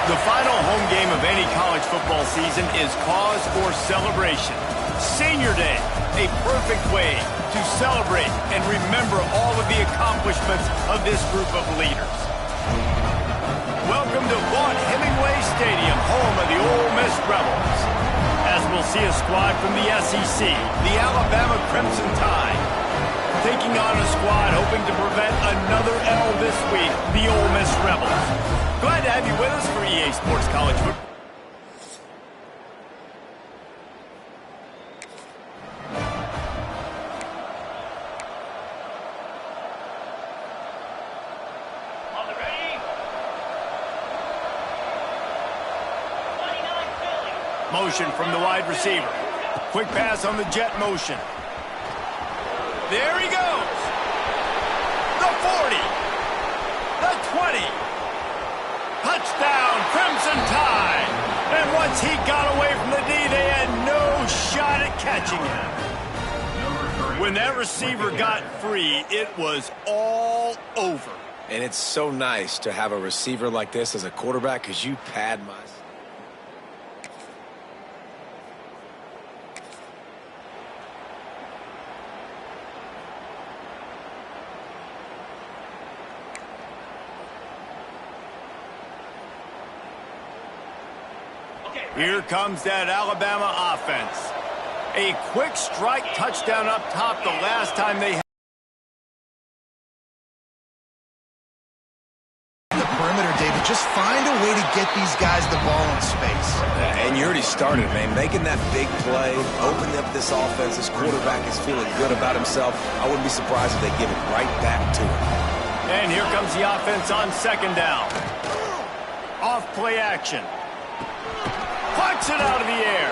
The final home game of any college football season is cause for celebration. Senior Day, a perfect way to celebrate and remember all of the accomplishments of this group of leaders. Welcome to Vaught-Hemingway Stadium, home of the Ole Miss Rebels. As we'll see a squad from the SEC, the Alabama Crimson Tide, taking on a squad hoping to prevent another L this week, the Ole Miss Rebels. Glad to have you with us for EA Sports College Football. On the ready. 29 Philly. Motion from the wide receiver. Quick pass on the jet motion. There he goes. The 40. The 20. Touchdown, Crimson Tide. And once he got away from the D, they had no shot at catching him. When that receiver got free, it was all over. And it's so nice to have a receiver like this as a quarterback because you pad my... Here comes that Alabama offense. A quick strike touchdown up top the last time they had the perimeter, David. Just find a way to get these guys the ball in space. And you already started, man. Making that big play, opening up this offense. This quarterback is feeling good about himself. I wouldn't be surprised if they give it right back to him. And here comes the offense on second down. Off play action. Puts it out of the air.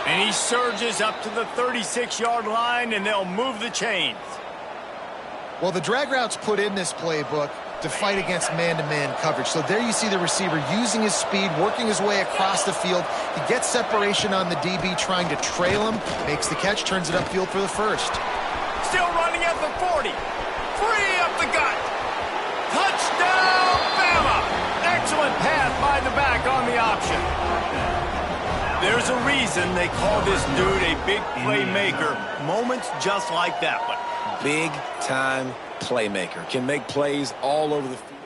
And he surges up to the 36-yard line, and they'll move the chains. Well, the drag routes put in this playbook to fight against man-to-man coverage. So there you see the receiver using his speed, working his way across the field. He gets separation on the DB, trying to trail him, makes the catch, turns it upfield for the first. Still running at the 40. Free up the gut. Touchdown, Bama! Excellent pass by the back on the option. There's a reason they call this dude a big playmaker. Moments just like that one. Big-time playmaker. Can make plays all over the field.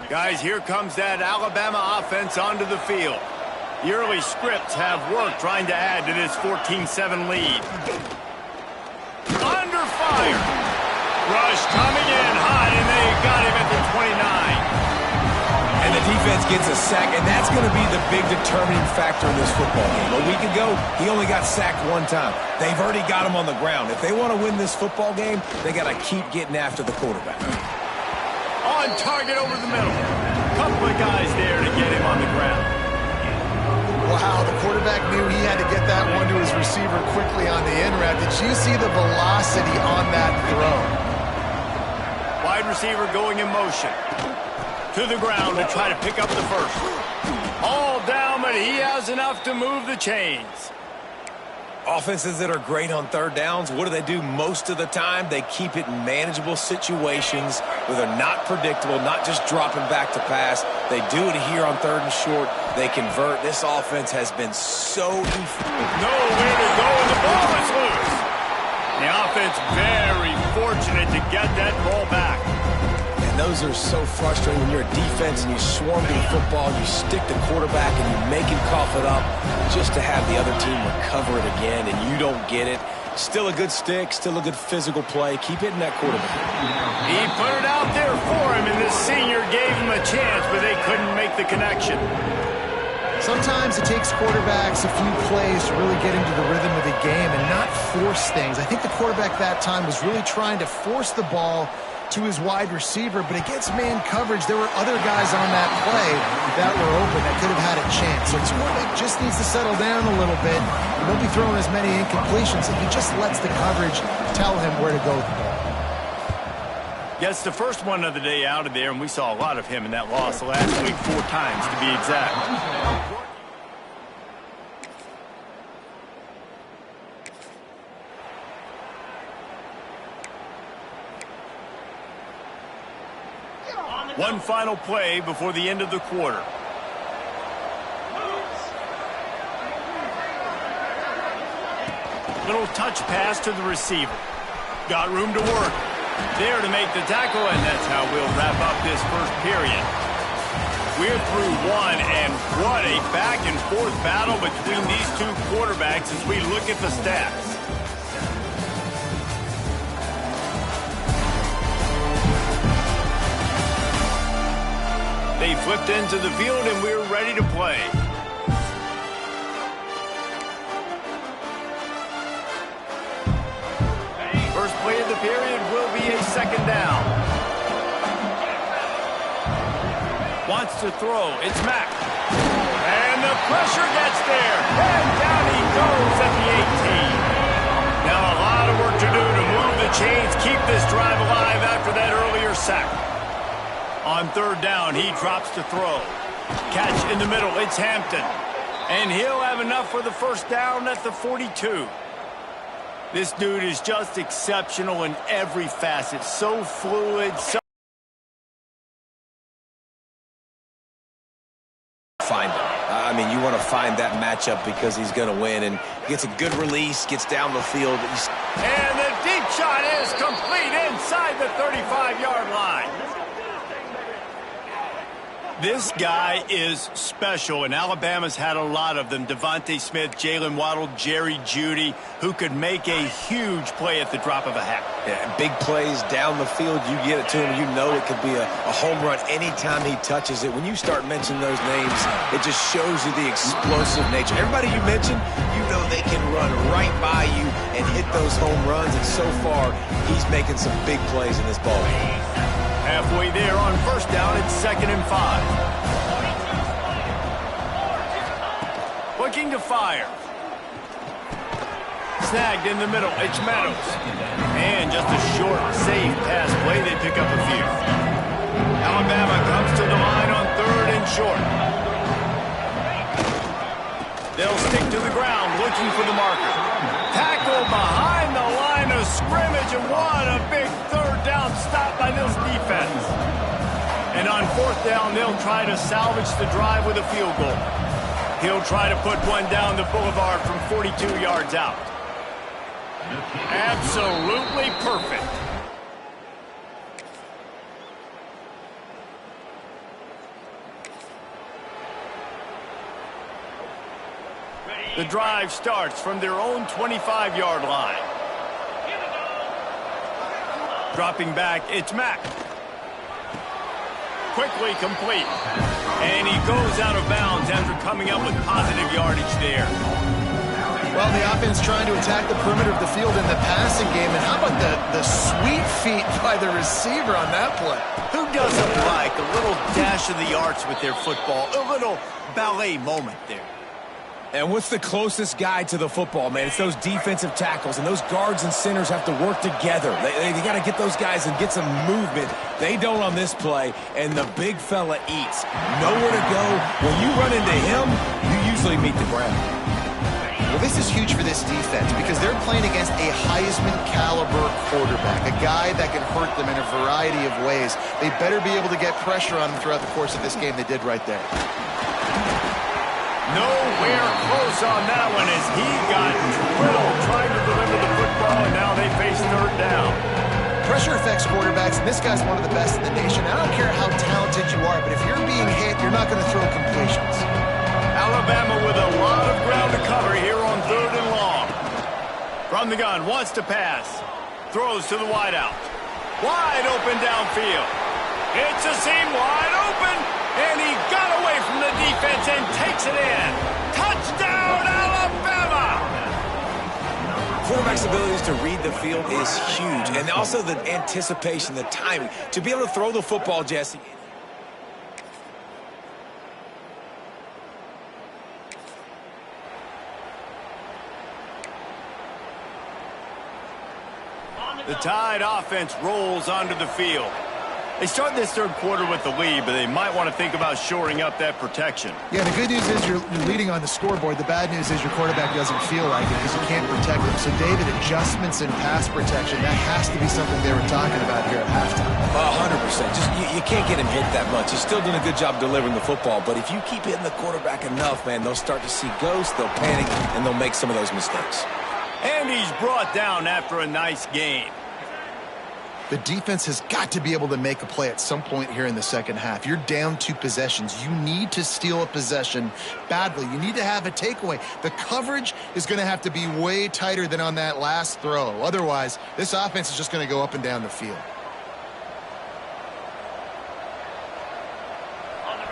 Guys, here comes that Alabama offense onto the field. The early scripts have worked trying to add to this 14-7 lead. Under fire. Rush coming in hot, and they got him at the 29. And the defense gets a sack, and that's going to be the big determining factor in this football game. A week ago, he only got sacked one time. They've already got him on the ground. If they want to win this football game, they got to keep getting after the quarterback. On target over the middle. Couple of guys there to get him on the ground. Wow, the quarterback knew he had to get that one to his receiver quickly on the in route. Did you see the velocity on that throw? Wide receiver going in motion. To the ground to try to pick up the first. All down, but he has enough to move the chains. Offenses that are great on third downs, what do? Most of the time, they keep it in manageable situations where they're not predictable, not just dropping back to pass. They do it here on third and short. They convert. This offense has been so... Nowhere to go, and the ball is loose. The offense very fortunate to get that ball back. And those are so frustrating when you're a defense and you swarm to the football, you stick the quarterback and you make him cough it up just to have the other team recover it again, and you don't get it. Still a good stick, still a good physical play. Keep hitting that quarterback. He put it out there for him, and this senior gave him a chance, but they couldn't make the connection. Sometimes it takes quarterbacks a few plays to really get into the rhythm of the game and not force things. I think the quarterback that time was really trying to force the ball to his wide receiver, but against man coverage, there were other guys on that play that were open that could have had a chance. So quarterback just needs to settle down a little bit. He won't be throwing as many incompletions if he just lets the coverage tell him where to go with the ball. Gets the first one of the day out of there, and we saw a lot of him in that loss last week, 4 times to be exact. One final play before the end of the quarter. Little touch pass to the receiver. Got room to work. There to make the tackle, and that's how we'll wrap up this first period. We're through one, and what a back-and-forth battle between these two quarterbacks as we look at the stats. They flipped into the field, and we're ready to play. First play of the period will be a second down. Wants to throw. It's Mack. And the pressure gets there. And down he goes at the 18. Now a lot of work to do to move the chains, keep this drive alive after that earlier sack. On third down, he drops to throw. Catch in the middle. It's Hampton. And he'll have enough for the first down at the 42. This dude is just exceptional in every facet. So fluid, so... Find him. I mean, you want to find that matchup because he's going to win, and gets a good release, gets down the field. And the deep shot is complete inside the 35-yard line. This guy is special, and Alabama's had a lot of them. Devontae Smith, Jalen Waddle, Jerry Jeudy, who could make a huge play at the drop of a hat. Yeah, big plays down the field, you get it to him, you know it could be a home run anytime he touches it. When you start mentioning those names, it just shows you the explosive nature. Everybody you mentioned, you know they can run right by you and hit those home runs, and so far, he's making some big plays in this ball game. Halfway there on first down, it's 2nd and 5. Looking to fire. Snagged in the middle, it's Meadows. And just a short, safe pass play, they pick up a few. Alabama comes to the line on 3rd and short. They'll stick to the ground, looking for the marker. Tackle behind the line of scrimmage, and what a big third down stop by this defense. And on 4th down, they'll try to salvage the drive with a field goal. He'll try to put one down the boulevard from 42 yards out. Absolutely perfect. The drive starts from their own 25-yard line. Dropping back, it's Mack. Quickly complete. And he goes out of bounds after coming up with positive yardage there. Well, the offense trying to attack the perimeter of the field in the passing game. And how about the sweet feet by the receiver on that play? Who doesn't like a little dash of the arts with their football? A little ballet moment there. And what's the closest guy to the football, man? It's those defensive tackles, and those guards and centers have to work together. They got to get those guys and get some movement. They don't on this play, and the big fella eats. Nowhere to go. When you run into him, you usually meet the ground. Well, this is huge for this defense because they're playing against a Heisman-caliber quarterback, a guy that can hurt them in a variety of ways. They better be able to get pressure on him throughout the course of this game. They did right there. Nowhere close on that one as he got drilled trying to deliver the football, and now they face 3rd down. Pressure affects quarterbacks, and this guy's one of the best in the nation. I don't care how talented you are, but if you're being hit, you're not going to throw completions. Alabama with a lot of ground to cover here on 3rd and long. From the gun, wants to pass. Throws to the wideout. Wide open downfield. It's a seam wide open. And he got away from the defense and takes it in. Touchdown, Alabama! Quarterback's abilities to read the field is huge. And also the anticipation, the timing. To be able to throw the football, Jesse. The Tide offense rolls onto the field. They start this third quarter with the lead, but they might want to think about shoring up that protection. Yeah, the good news is you're leading on the scoreboard. The bad news is your quarterback doesn't feel like it because you can't protect him. So, David, adjustments in pass protection, that has to be something they were talking about here at halftime. 100%. Just you can't get him hit that much. He's still doing a good job delivering the football, but if you keep hitting the quarterback enough, man, they'll start to see ghosts, they'll panic, and they'll make some of those mistakes. And he's brought down after a nice gain. The defense has got to be able to make a play at some point here in the second half. You're down 2 possessions. You need to steal a possession badly. You need to have a takeaway. The coverage is going to have to be way tighter than on that last throw. Otherwise, this offense is just going to go up and down the field.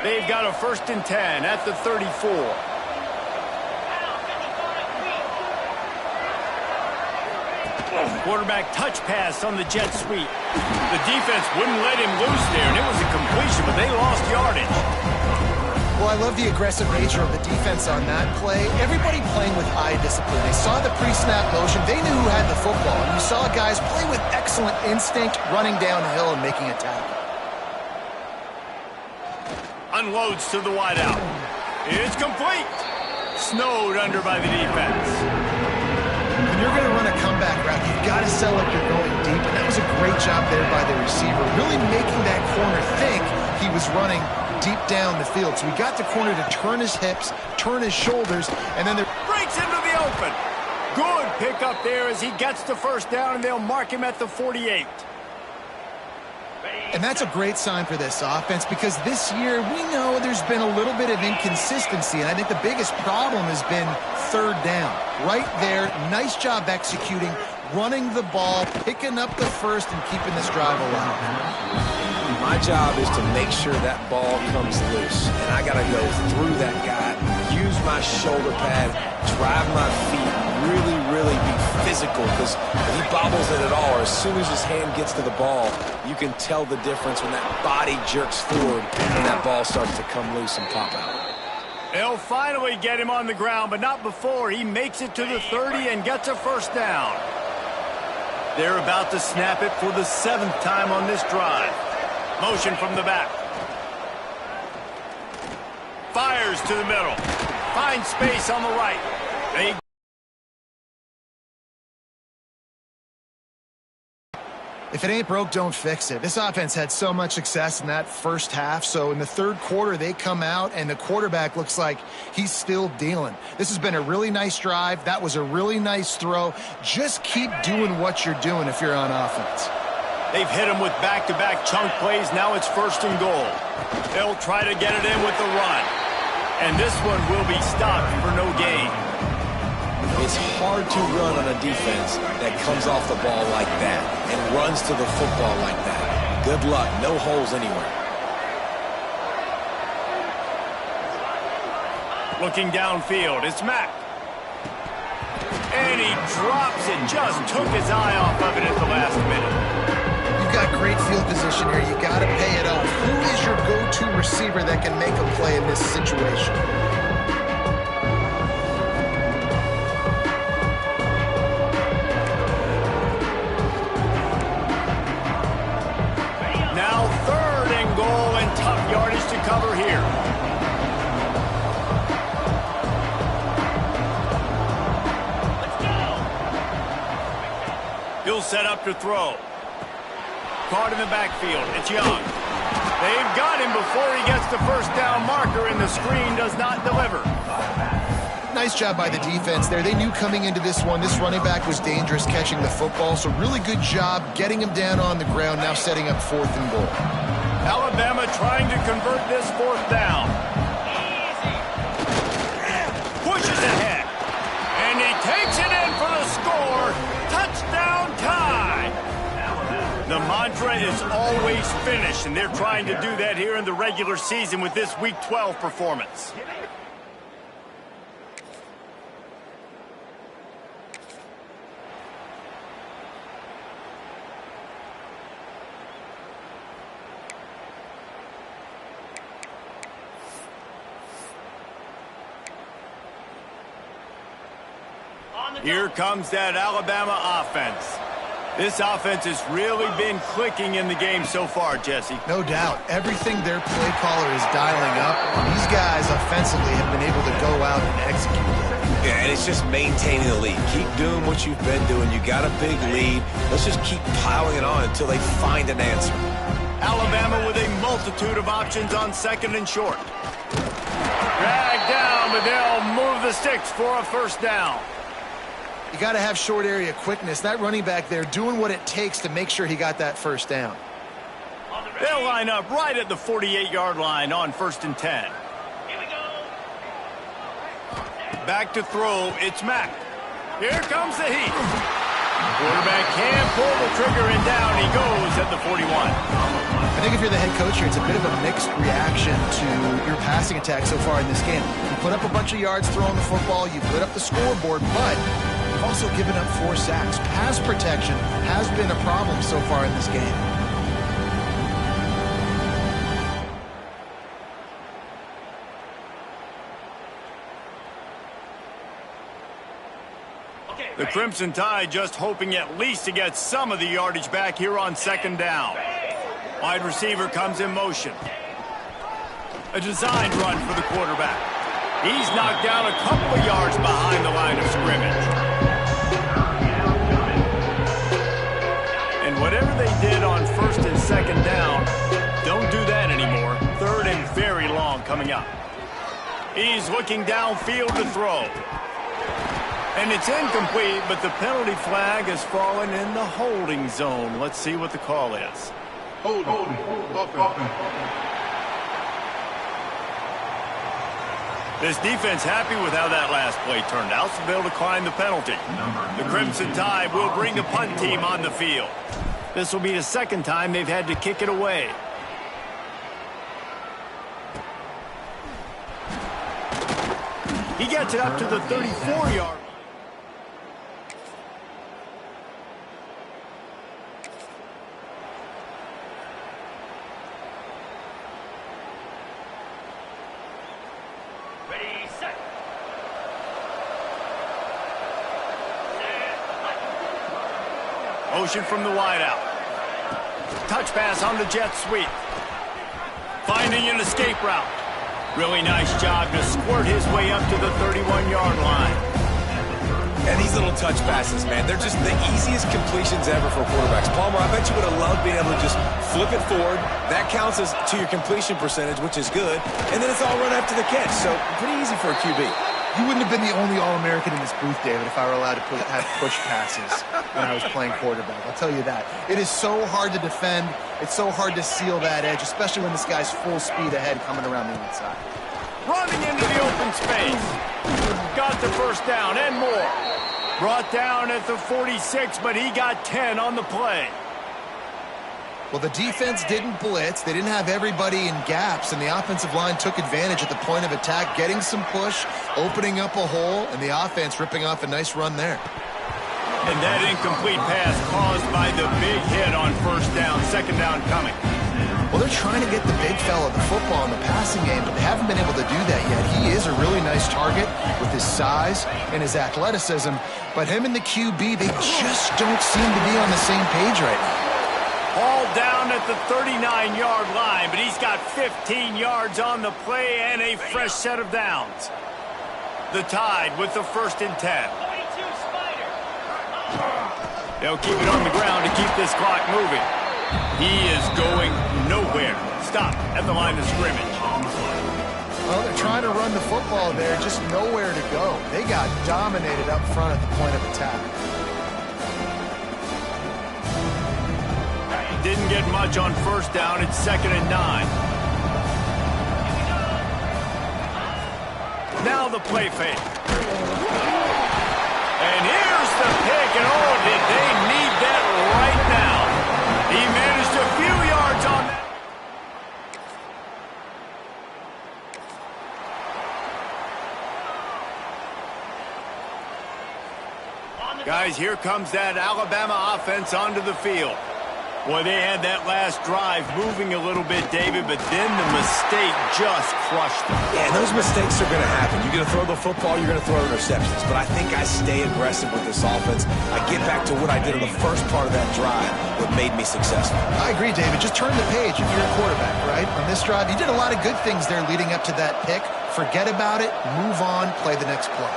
They've got a 1st and 10 at the 34. Quarterback touch pass on the jet sweep. The defense wouldn't let him loose there, and it was a completion, but they lost yardage. Well, I love the aggressive nature of the defense on that play. Everybody playing with eye discipline. They saw the pre-snap motion. They knew who had the football. And you saw guys play with excellent instinct, running downhill and making a tackle. Unloads to the wideout. It's complete. Snowed under by the defense. When you're going to run a comeback route, you've got to sell like you're going deep, and that was a great job there by the receiver, really making that corner think he was running deep down the field. So he got the corner to turn his hips, turn his shoulders, and then breaks into the open. Good pickup there as he gets the 1st down, and they'll mark him at the 48. And that's a great sign for this offense because this year we know there's been a little bit of inconsistency, and I think the biggest problem has been 3rd down. Right there, nice job executing, running the ball, picking up the 1st, and keeping this drive alive. My job is to make sure that ball comes loose, and I got to go through that guy, use my shoulder pad, drive my feet, really be physical, because if he bobbles it at all, or as soon as his hand gets to the ball, you can tell the difference when that body jerks forward and that ball starts to come loose and pop out. They'll finally get him on the ground, but not before he makes it to the 30 and gets a 1st down. They're about to snap it for the 7th time on this drive. Motion from the back. Fires to the middle. Finds space on the right. If it ain't broke, don't fix it. This offense had so much success in that 1st half, so in the 3rd quarter, they come out, and the quarterback looks like he's still dealing. This has been a really nice drive. That was a really nice throw. Just keep doing what you're doing if you're on offense. They've hit him with back-to-back chunk plays. Now it's 1st and goal. They'll try to get it in with the run. And this one will be stopped for no gain. It's hard to run on a defense that comes off the ball like that and runs to the football like that. Good luck. No holes anywhere. Looking downfield, it's Mack. And he drops it. Just took his eye off of it at the last minute. You've got great field position here. You got to pay it off. Who is your go-to receiver that can make a play in this situation? Now 3rd and goal, and tough yardage to cover here. He'll set up to throw. Caught in the backfield. It's Young. They've got him before he gets the 1st down marker, and the screen does not deliver. Nice job by the defense there. They knew coming into this one, this running back was dangerous catching the football, so really good job getting him down on the ground, now setting up 4th and goal. Alabama trying to convert this 4th down. Pushes ahead. And he takes it in for the score. Touchdown tie. The mantra is always finish, and they're trying to do that here in the regular season with this Week 12 performance. Here comes that Alabama offense. This offense has really been clicking in the game so far, Jesse. No doubt. Everything their play caller is dialing up, these guys offensively have been able to go out and execute. Yeah, and it's just maintaining the lead. Keep doing what you've been doing. You got a big lead. Let's just keep piling it on until they find an answer. Alabama with a multitude of options on second and short. Dragged down, but they'll move the sticks for a first down. You got to have short area quickness. That running back there doing what it takes to make sure he got that first down. They'll line up right at the 48-yard line on 1st and 10. Here we go. Back to throw, it's Mack. Here comes the heat. Quarterback can pull the trigger and down he goes at the 41. I think if you're the head coach here, it's a bit of a mixed reaction to your passing attack so far in this game. You put up a bunch of yards throwing the football, you've lit up the scoreboard, but you've also given up 4 sacks. Pass protection has been a problem so far in this game. The Crimson Tide just hoping at least to get some of the yardage back here on 2nd down. Wide receiver comes in motion. A designed run for the quarterback. He's knocked down a couple of yards behind the line of scrimmage. And whatever they did on 1st and 2nd down, don't do that anymore. 3rd and very long coming up. He's looking downfield to throw. And it's incomplete, but the penalty flag has fallen in the holding zone. Let's see what the call is. This defense happy with how that last play turned out, so they'll decline the penalty. The Crimson Tide will bring the punt team on the field. This will be the 2nd time they've had to kick it away. He gets it up to the 34-yard. Ready, set. Motion from the wideout. Touch pass on the jet sweep. Finding an escape route. Really nice job to squirt his way up to the 31-yard line. And these little touch passes, man, they're just the easiest completions ever for quarterbacks. Palmer, I bet you would have loved being able to just flip it forward. That counts as to your completion percentage, which is good. And then it's all run after the catch. So pretty easy for a QB. You wouldn't have been the only All-American in this booth, David, if I were allowed to have push passes when I was playing quarterback. I'll tell you that. It is so hard to defend. It's so hard to seal that edge, especially when this guy's full speed ahead coming around the outside. Running into the open space. Got the first down and more. Brought down at the 46, but he got 10 on the play. Well, the defense didn't blitz. They didn't have everybody in gaps, and the offensive line took advantage at the point of attack, getting some push, opening up a hole, and the offense ripping off a nice run there. And that incomplete pass caused by the big hit on 1st down, 2nd down coming. Well, they're trying to get the big fella the football in the passing game, but they haven't been able to do that yet. He is a really nice target with his size and his athleticism, but him and the QB, they just don't seem to be on the same page right now. Hauled down at the 39-yard line, but he's got 15 yards on the play and a fresh set of downs. The Tide with the 1st and 10. They'll keep it on the ground to keep this clock moving. He is going nowhere. Stop at the line of scrimmage. Well, they're trying to run the football there, just nowhere to go. They got dominated up front at the point of attack. Didn't get much on 1st down. It's 2nd and 9. Now the play fake. And here's the pick. And oh, did they need that right now. He managed a few yards on that. Guys, here comes that Alabama offense onto the field. Well, they had that last drive moving a little bit, David, but then the mistake just crushed them. Yeah, those mistakes are going to happen. You're going to throw the football, you're going to throw interceptions. But I think I stay aggressive with this offense. I get back to what I did in the first part of that drive, what made me successful. I agree, David. Just turn the page if you're a quarterback, right? On this drive, you did a lot of good things there leading up to that pick. Forget about it, move on, play the next play.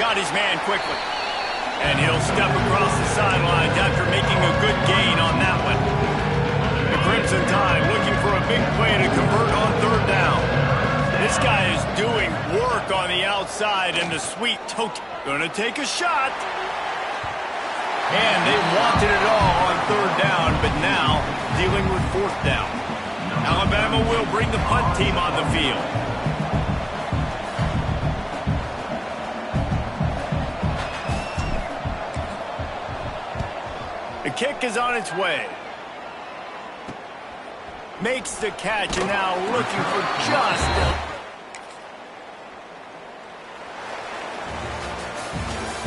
Got his man quickly. And he'll step across the sidelines after making a good gain on that one. The Crimson Tide looking for a big play to convert on third down. This guy is doing work on the outside, and the sweet tote gonna take a shot. And they wanted it all on third down, but now dealing with fourth down. Alabama will bring the punt team on the field. The kick is on its way. Makes the catch, and now looking for just a...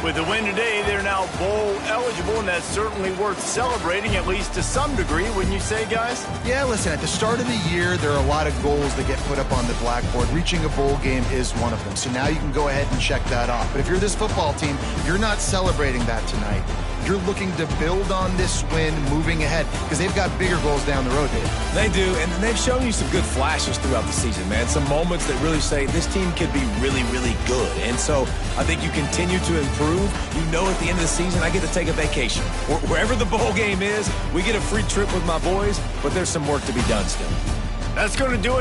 With the win today, they're now bowl eligible, and that's certainly worth celebrating, at least to some degree, wouldn't you say, guys? Yeah, listen, at the start of the year, there are a lot of goals that get put up on the blackboard. Reaching a bowl game is one of them. So now you can go ahead and check that off. But if you're this football team, you're not celebrating that tonight. You're looking to build on this win moving ahead because they've got bigger goals down the road, Dave. They do, and they've shown you some good flashes throughout the season, man. Some moments that really say this team could be really, really good. And so I think you continue to improve. You know at the end of the season, I get to take a vacation. Wherever the bowl game is, we get a free trip with my boys, but there's some work to be done still. That's going to do it.